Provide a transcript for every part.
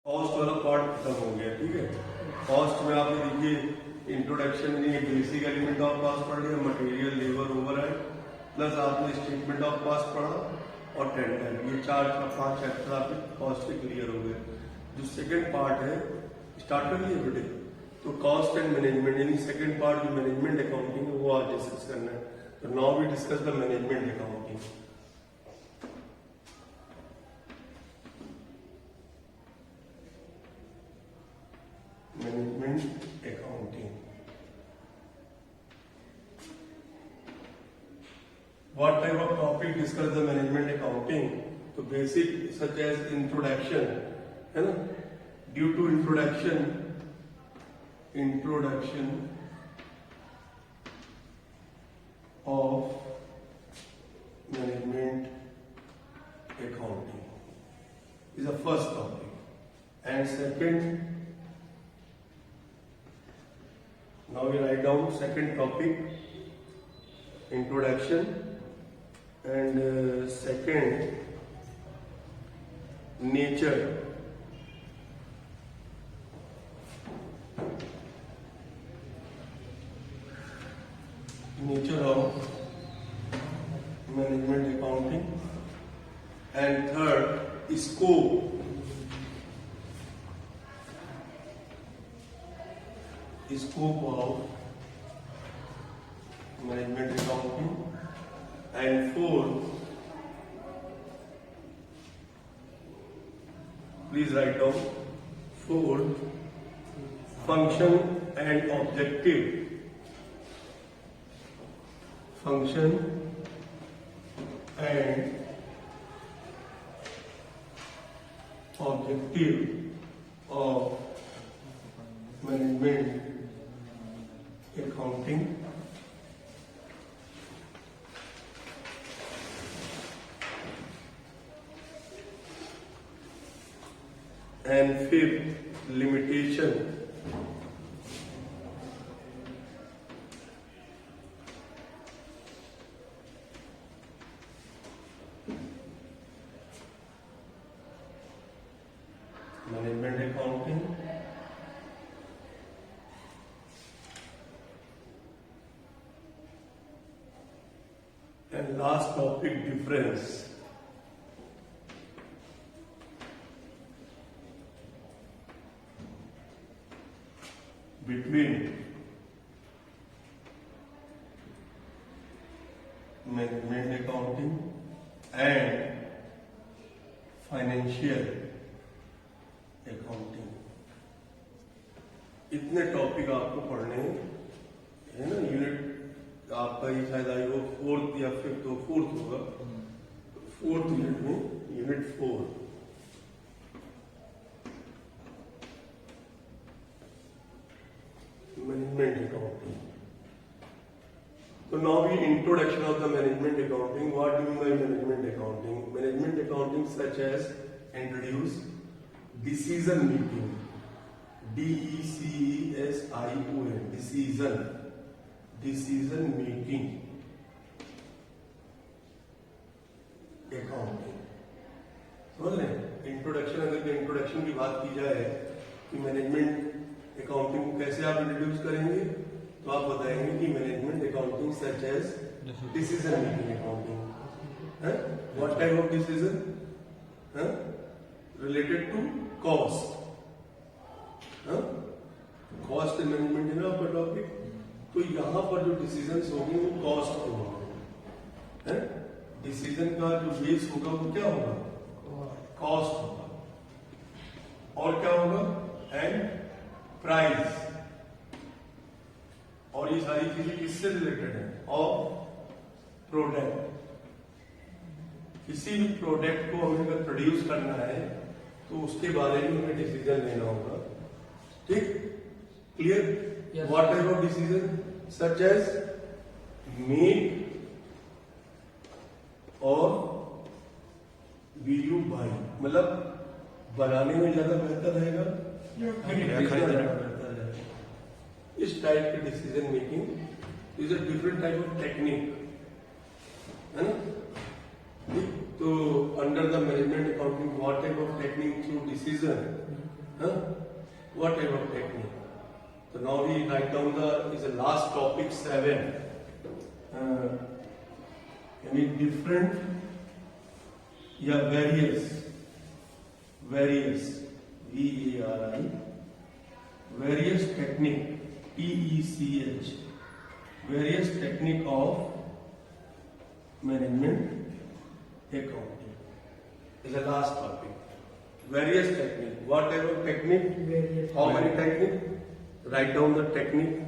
Cost वाला part खत्म हो गया। ठीक है, कॉस्ट में आपने देखिए इंट्रोडक्शन में बेसिक एलिमेंट ऑफ कॉस्ट पढ़ लिया, मटेरियल, लेबर, ओवरहेड, प्लस आपने स्टेटमेंट ऑफ कॉस्ट पढ़ा और टेंडर। ये 4-5 चैप्टर आपके कॉस्ट के क्लियर हो गए। जो सेकंड पार्ट है स्टार्ट कर लिए बेटे, तो कॉस्ट एंड मैनेजमेंट यानी सेकंड पार्ट जो मैनेजमेंट अकाउंटिंग है वो आज डिस्कस करना है। तो now we discuss the management accounting. Management accounting. What type of topic discuss the management accounting? तो basic such as introduction, है ना? Due to introduction of management accounting is the first topic, and second. Now we write down second topic, introduction, and second, nature. Nature of management accounting, and third, scope. Scope of management accounting, and fourth, please write down, fourth, function and objective. Function and objective of management accounting. And fifth, limitation. Management accounting. And last topic, difference. Between management accounting and financial accounting. इतने topic आपको पढ़ने हैं ना। Unit आपका ये शायद आई हो fourth या फिफ्थ हो, फोर्थ होगा। फोर्थ यूनिट में unit 4 management accounting. So now we introduction of the management accounting. What do you mean by management accounting? Management accounting such as introduce decision making, DECESION, decision making accounting. समझ रहे हैं? Introduction, अगर introduction की बात की जाए कि management accounting को कैसे आप इंट्रोड्यूस करेंगे, तो आप बताएंगे कि management accounting such as decision making accounting है। व्हाट टाइप ऑफ डिसीजन है related to cost, cost management है ना आपका टॉपिक। तो यहां पर जो डिसीजन होंगे वो कॉस्ट के होंगे। डिसीजन का जो बेस होगा वो क्या होगा, कॉस्ट होगा। और क्या होगा, एंड प्राइस। और ये सारी चीजें किससे रिलेटेड है, ऑफ प्रोडक्ट। किसी भी प्रोडक्ट को हमें अगर प्रोड्यूस करना है तो उसके बारे में हमें डिसीजन लेना होगा। ठीक, clear? What type of decision such as make और विल यू बाय, मतलब बनाने में ज्यादा बेहतर रहेगा, इस टाइप की decision making is a different type of technique, है ना। तो under the management accounting what type of technique through decision Huh? What type of technique? So now we write down is the last topic 7. Any different various VARI various technique TECH various technique of management accounting is the last topic. Various technique. What type of technique? Various. How many technique? Write down the technique.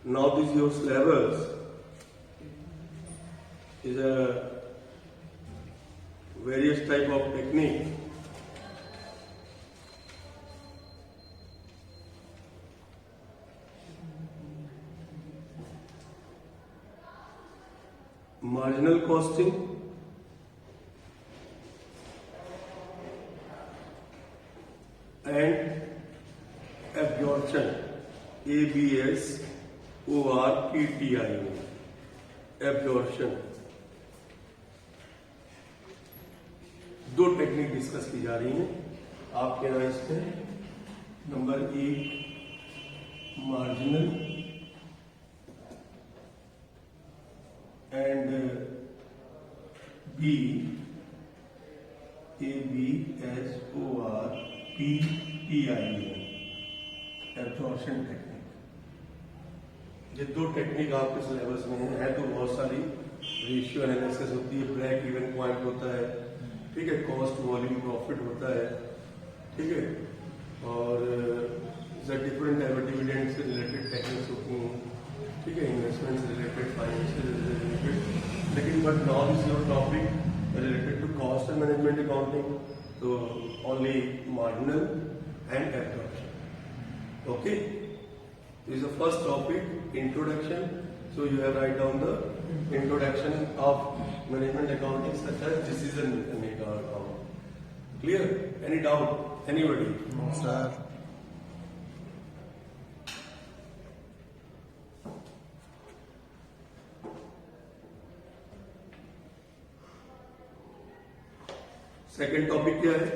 Now this your syllabus is a various type of technique. Marginal costing, and absorption, ABSORPTIO, absorption. दो technique discuss की जा रही हैं आपके यहाँ इसमें। Number 1 marginal and B ABSORPTIO absorption technique. ये दो टेक्निक आपके सिलेबस में है तो बहुत सारी रेशियो एनालिसिस होती है, ब्रेक इवन पॉइंट होता है, ठीक है, कॉस्ट वॉल्यूम प्रॉफिट होता है, ठीक है, और डिफरेंट डिविडेंड से रिलेटेड टेक्निक्स होती हैं, ठीक है, इन्वेस्टमेंट से रिलेटेड, फाइनेंशियल रिलेटेड। लेकिन but now this your topic related to cost and management accounting, तो only marginal and absorption. Okay, this is the first topic introduction. So you have write down the introduction of management accounting such as decision maker account. Clear? Any doubt? Anybody? Sir second topic क्या है?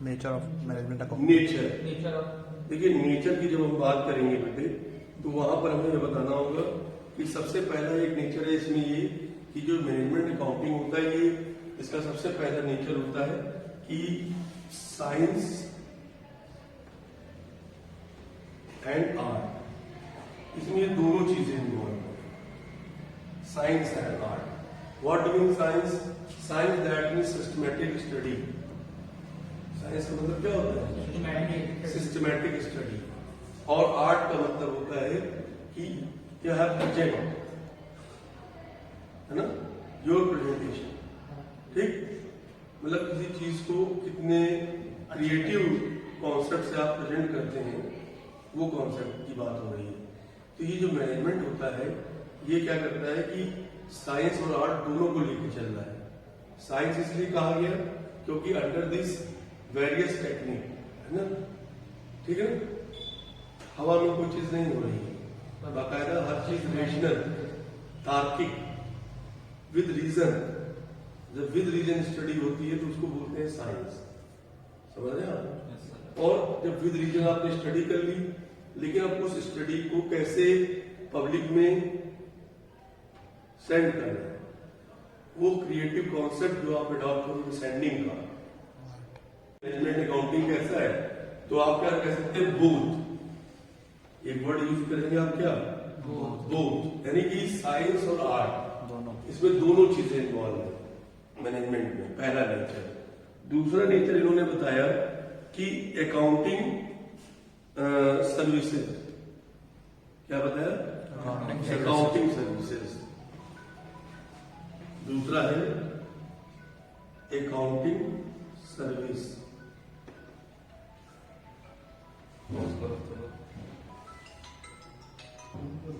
Nature of management account. Nature. Nature of, देखिए nature की जब हम बात करेंगे बेटे तो वहां पर हमें ये बताना होगा कि सबसे पहला एक नेचर है इसमें ये कि जो मैनेजमेंट अकाउंटिंग होता है ये इसका सबसे पहला नेचर होता है कि साइंस एंड आर्ट, इसमें ये दोनों चीजें इन्वॉल्व है, science and art. What do mean science? Science that means systematic study. Science का मतलब क्या होता है? Systematic study. और आर्ट का मतलब होता है कि यू हैव प्रेजेंट, है ना, योर प्रेजेंटेशन, ठीक, मतलब किसी चीज को कितने क्रिएटिव कॉन्सेप्ट से आप प्रेजेंट करते हैं, वो कॉन्सेप्ट की बात हो रही है। तो ये जो मैनेजमेंट होता है ये क्या करता है कि साइंस और आर्ट दोनों को लेकर चल रहा है। साइंस इसलिए कहा गया क्योंकि अंडर दिस वेरियस टेक्निक, है ना, ठीक है, हवा में कोई चीज नहीं हो रही है, बाकायदा हर चीज रेशनल, तार्किक, विद रीजन। जब विद रीजन स्टडी होती है तो उसको बोलते हैं साइंस। समझ रहे हैं आप? और जब विद रीजन आपने स्टडी कर ली, लेकिन अब उस स्टडी को कैसे पब्लिक में सेंड करना है, वो क्रिएटिव कॉन्सेप्ट जो आप अडॉप्ट करोगे सेंडिंग का। मैनेजमेंट अकाउंटिंग कैसा है? तो आप क्या कह सकते हैं? बोथ। एक वर्ड यूज करेंगे आप, क्या? बोथ, यानी कि साइंस और आर्ट दोनों, इसमें दोनों चीजें इन्वॉल्व है मैनेजमेंट में। पहला नेचर। दूसरा नेचर इन्होंने बताया कि अकाउंटिंग सर्विसेज, क्या बताया? Accounting services. दूसरा है अकाउंटिंग सर्विस।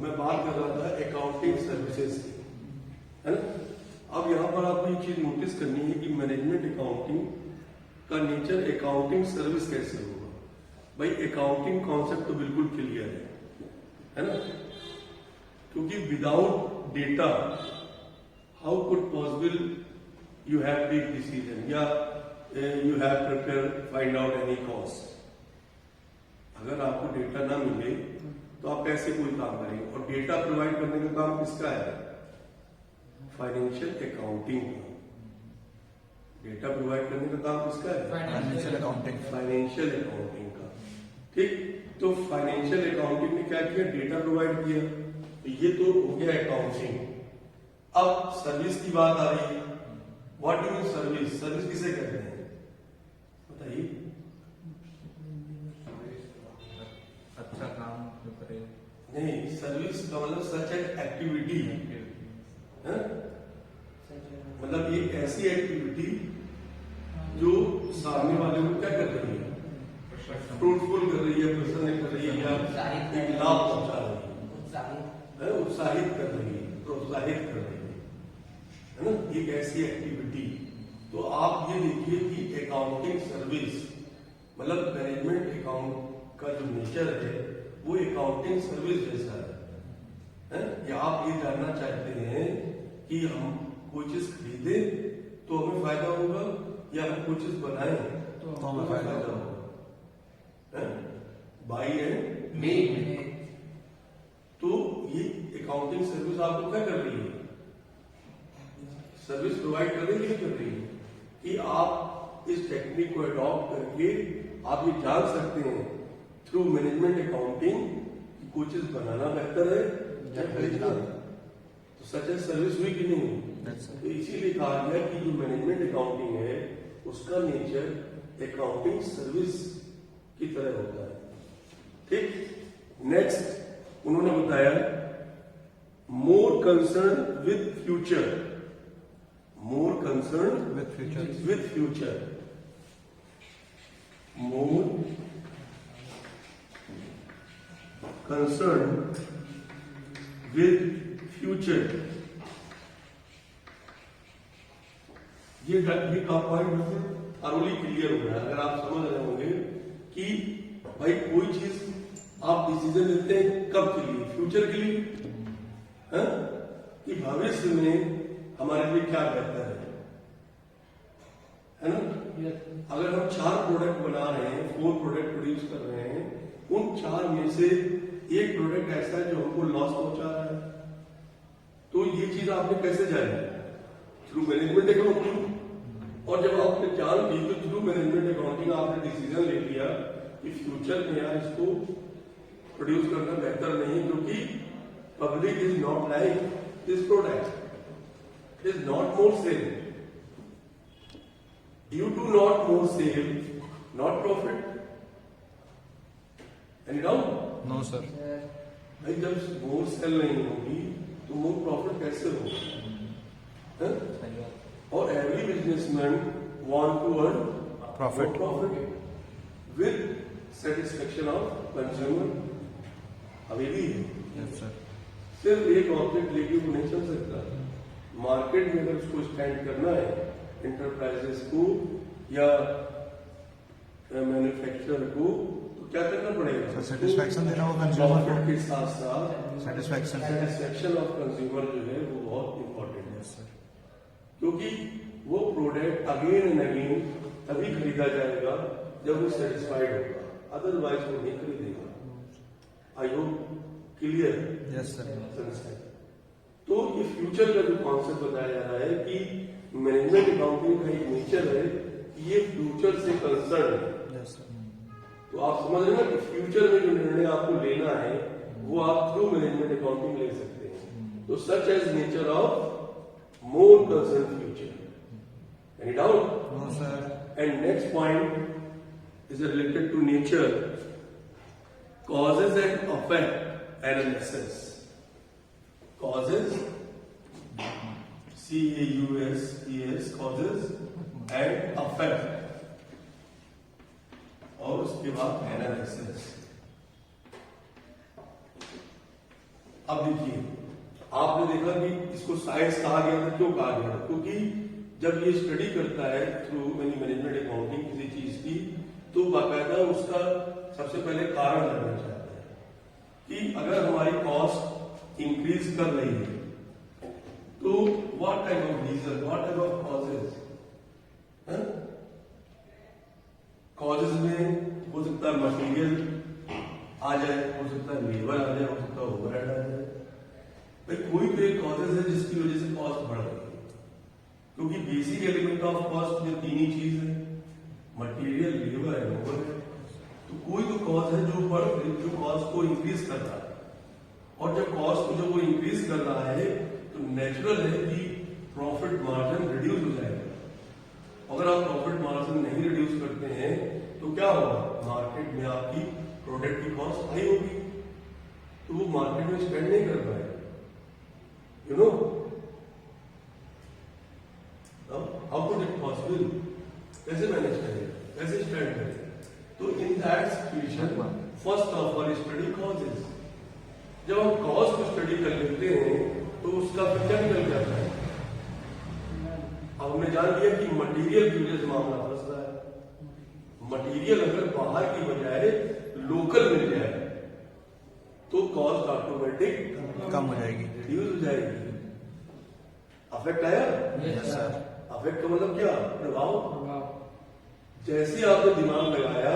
मैं बात कर रहा था अकाउंटिंग सर्विसेज की, है ना। अब यहां पर आपको एक चीज नोटिस करनी है कि मैनेजमेंट अकाउंटिंग का नेचर अकाउंटिंग सर्विस कैसे होगा। भाई अकाउंटिंग कॉन्सेप्ट तो बिल्कुल क्लियर है ना, क्योंकि without data how could possible you have take decision, या you have prepared find out any cost. अगर आपको डेटा ना मिले तो आप कैसे कोई काम करेंगे? और डेटा प्रोवाइड करने का काम किसका है? फाइनेंशियल अकाउंटिंग का। डेटा प्रोवाइड करने का काम किसका है? Financial accounting. फाइनेंशियल अकाउंटिंग का। ठीक, तो फाइनेंशियल अकाउंटिंग ने क्या किया? डेटा प्रोवाइड किया। तो ये तो हो गया अकाउंटिंग। अब सर्विस की बात आ रही है। What do mean service? Service किसे कहते हैं बताइए? अच्छा काम जो करे। नहीं, सर्विस का मतलब सच एन एक्टिविटी है, मतलब एक ऐसी एक्टिविटी जो सामने वाले को क्या कर रही है? फ्रूटफुल कर रही है, प्रसन्न कर रही है, या एक लाभ पहुंचा रही है, उत्साहित कर रही है, प्रोत्साहित कर रही है ना, एक ऐसी एक्टिविटी। तो आप ये देखिए कि अकाउंटिंग सर्विस मतलब मैनेजमेंट अकाउंट का जो नेचर है वो अकाउंटिंग सर्विस जैसा है? या आप ये जानना चाहते हैं कि हम कोई चीज खरीदे तो हमें फायदा होगा, या हम कोई चीज बनाए तो हमें फायदा होगा? By and made. तो ये अकाउंटिंग सर्विस आपको क्या कर रही है? सर्विस प्रोवाइड कर रही है, नहीं कर रही है? कि आप इस टेक्निक को अडॉप्ट करके आप ये जान सकते हैं थ्रू मैनेजमेंट अकाउंटिंग कि कोई चीज बनाना बेहतर है या खरीदना। तो सच है सर्विस हुई कि नहीं हुई? तो इसीलिए कहा गया कि जो मैनेजमेंट अकाउंटिंग है उसका नेचर अकाउंटिंग सर्विस की तरह होता है। ठीक, नेक्स्ट उन्होंने बताया more concern with future. More concern with future. More concerned with future। ये का पॉइंट बिल्कुल thoroughly क्लियर हो गया। अगर आप समझ रहे होंगे कि भाई कोई चीज आप डिसीजन लेते हैं कब के लिए? फ्यूचर के लिए, है? कि भविष्य में हमारे लिए क्या बेहतर है ना? अगर हम 4 प्रोडक्ट बना रहे हैं, 4 प्रोडक्ट प्रोड्यूस कर रहे हैं, उन 4 में से एक प्रोडक्ट ऐसा है जो हमको लॉस पहुंचा रहा है, तो ये चीज आपने कैसे जानी? Through management accounting. और जब आपने जान ली तो थ्रू मैनेजमेंट अकाउंटिंग आपने डिसीजन ले लिया कि फ्यूचर में यार इसको प्रोड्यूस करना बेहतर नहीं, क्योंकि public is not like this product, is not more sale, due to not more sale not profit. Any doubt? No sir. भाई जब मोर सेल नहीं होगी तो मोर प्रॉफिट कैसे होगा? और every businessman want to earn profit with satisfaction of consumer. अभी भी यस सर। सिर्फ एक ऑब्जेक्ट लेके वो नहीं चल सकता। मार्केट में अगर उसको स्टैंड करना है इंटरप्राइजेस को या मैन्युफैक्चरर को, क्या करना पड़ेगा? सेटिस्फैक्शन देना होगा कंज्यूमर को। के साथ साथ सेटिस्फैक्शन ऑफ कंज्यूमर जो है वो बहुत इंपॉर्टेंट है सर, क्योंकि वो प्रोडक्ट अगेन एंड अगेन तभी खरीदा जाएगा जब वो सेटिस्फाइड होगा, अदरवाइज वो नहीं खरीदेगा। I hope clear? Yes sir. तो ये फ्यूचर का जो कॉन्सेप्ट बताया जा रहा है कि मैनेजमेंट अकाउंटिंग का एक नेचर है कि ये फ्यूचर से कंसर्न है। Yes sir. तो आप समझ रहे हैं ना कि फ्यूचर में जो निर्णय आपको लेना है वो आप थ्रू मैनेजमेंट अकाउंटिंग ले सकते हैं। तो such as nature of more concern future. Any doubt? No sir. And next point is related to nature, causes and effect analysis. Causes, C-A-U-S-E-S, causes and effect, और उसके बाद एनालिसिस। अब देखिए, आपने देखा कि इसको साइंस कहा गया था। क्यों कहा गया? क्योंकि जब ये स्टडी करता है थ्रू मैनेजमेंट अकाउंटिंग किसी चीज की, तो बाकायदा उसका सबसे पहले कारण जानना चाहता है कि अगर हमारी कॉस्ट इंक्रीज कर रही है तो what type of reason, what type of causes, आ जाए, हो सकता है लेबर आ जाए, हो सकता है ओवरहेड आ जाए। भाई कोई तो एक कॉजेज है जिसकी वजह से कॉस्ट बढ़ रही है, क्योंकि बेसिक एलिमेंट ऑफ कॉस्ट में तीन ही चीज है, मटेरियल, लेबर एंड ओवरहेड। तो कोई तो कॉज है जो कॉस्ट को इंक्रीज कर रहा है, और जब कॉस्ट को जब वो इंक्रीज कर रहा है तो नेचुरल है कि प्रॉफिट मार्जिन रिड्यूस हो जाएगा। अगर आप प्रॉफिट मार्जिन नहीं रिड्यूस करते हैं तो क्या होगा, मार्केट में आपकी प्रोडक्ट की कॉस्ट हाई होगी, तो वो मार्केट में स्पेंड नहीं कर पाएगा। You know how could it possible, कैसे मैनेज करें, कैसे स्पेंड करें? तो in that situation first of all study causes. जब हम कॉज को स्टडी कर लेते हैं तो उसका फिर क्या निकल जाता है। अब हमने जान लिया कि मटेरियल की वजह से मामला फंस रहा है। मटेरियल अगर बाहर की बजाय लोकल मिल जाए तो कॉस्ट ऑटोमेटिक कम हो जाएगी, रिड्यूस हो जाएगी। अफेक्ट आया? Yes sir. अफेक्ट का मतलब क्या, प्रभाव। जैसे आपने दिमाग लगाया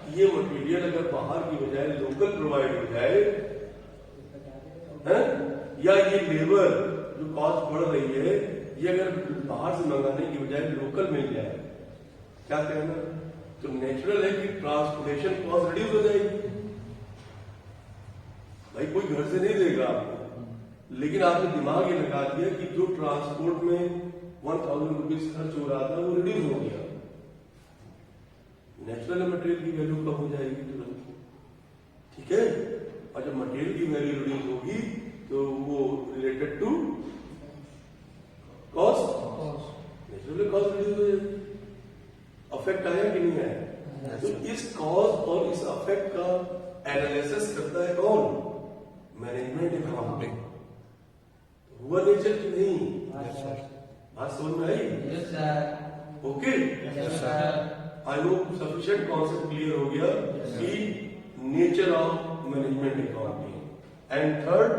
कि ये मटेरियल अगर बाहर की बजाय लोकल प्रोवाइड हो जाए है, या ये लेबर जो कॉस्ट बढ़ रही है ये अगर बाहर से मंगाने की बजाय लोकल मिल जाए, क्या कहना, तो नेचुरल है कि ट्रांसपोर्टेशन कॉस्ट रिड्यूस हो जाएगी। भाई कोई घर से नहीं देगा आपको, लेकिन आपने दिमाग ये लगा दिया कि जो ट्रांसपोर्ट में 1000 रुपीज खर्च हो रहा था वो रिड्यूस हो गया, नेचुरल मटेरियल की वैल्यू कम हो जाएगी तुरंत। ठीक है, और जब मटेरियल की वैल्यू रिड्यूस होगी तो वो related to cost, natural cost reduce हो जाएगी। अफेक्ट आया कि नहीं आया? तो इस कॉज और इस अफेक्ट का एनालिसिस करता है कौन, मैनेजमेंट अकाउंटिंग। हुआ नेचर की नहीं, बात समझ में आई? Okay, I hope sufficient concept clear हो गया कि nature of management accounting. And third,